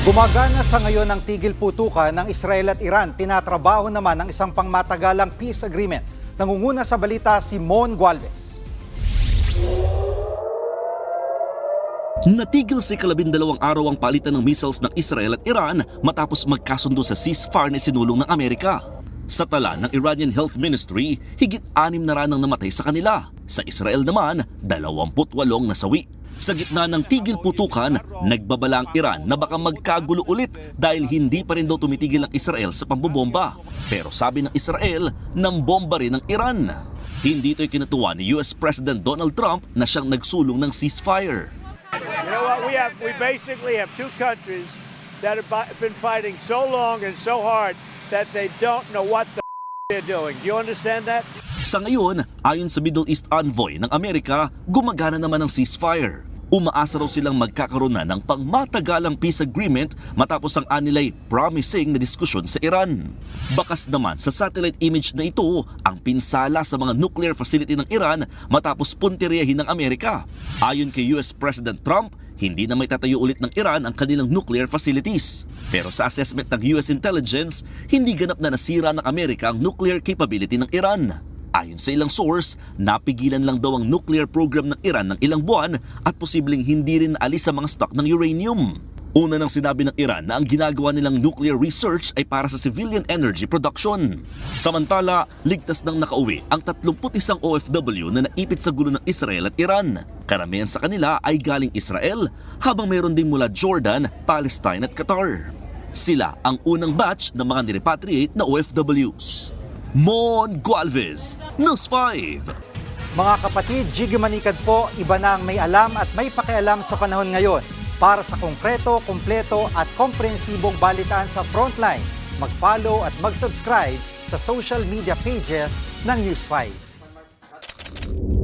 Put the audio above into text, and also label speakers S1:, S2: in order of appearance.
S1: Gumagana sa ngayon ang tigil putukan ng Israel at Iran. Tinatrabaho naman ang isang pangmatagalang peace agreement. Nangunguna sa balita si Mon Gualvez.
S2: Natigil sa 12 araw ang palitan ng missiles ng Israel at Iran matapos magkasundo sa ceasefire na sinulong ng Amerika. Sa tala ng Iranian Health Ministry, higit 6 na ranang namatay sa kanila. Sa Israel naman, 28 nasawi. Sa gitna ng tigil putukan, nagbabala ang Iran na baka magkagulo ulit dahil hindi pa rin daw tumitigil ang Israel sa pambobomba. Pero sabi ng Israel, nambomba rin ang Iran. Hindi ito'y kinatuwa ni US President Donald Trump na siyang nagsulong ng ceasefire.
S3: You know what? We basically have two countries that have been fighting so long and so hard that they don't know what the they're doing. Do you understand that?
S2: Sa ngayon, ayon sa Middle East Envoy ng Amerika, gumagana naman ang ceasefire. Umaasa raw silang magkakaroon na ng pangmatagalang peace agreement matapos ang anilay promising na diskusyon sa Iran. Bakas naman sa satellite image na ito ang pinsala sa mga nuclear facility ng Iran matapos puntiryahin ng Amerika. Ayon kay US President Trump, hindi na may tatayo ulit ng Iran ang kanilang nuclear facilities. Pero sa assessment ng US intelligence, hindi ganap na nasira ng Amerika ang nuclear capability ng Iran. Ayon sa ilang source, napigilan lang daw ang nuclear program ng Iran ng ilang buwan at posibleng hindi rin naalis sa mga stock ng uranium. Una nang sinabi ng Iran na ang ginagawa nilang nuclear research ay para sa civilian energy production. Samantala, ligtas nang nakauwi ang 31 OFW na naipit sa gulo ng Israel at Iran. Karamihan sa kanila ay galing Israel, habang mayroon din mula Jordan, Palestine at Qatar. Sila ang unang batch ng mga nirepatriate na OFWs. Mon Gualvez, News 5.
S1: Mga kapatid, Jiggy Manikad po, iba na ang may alam at may pakialam sa panahon ngayon. Para sa konkreto, kumpleto at komprehensibong balitaan sa Frontline, mag-follow at mag-subscribe sa social media pages ng News 5.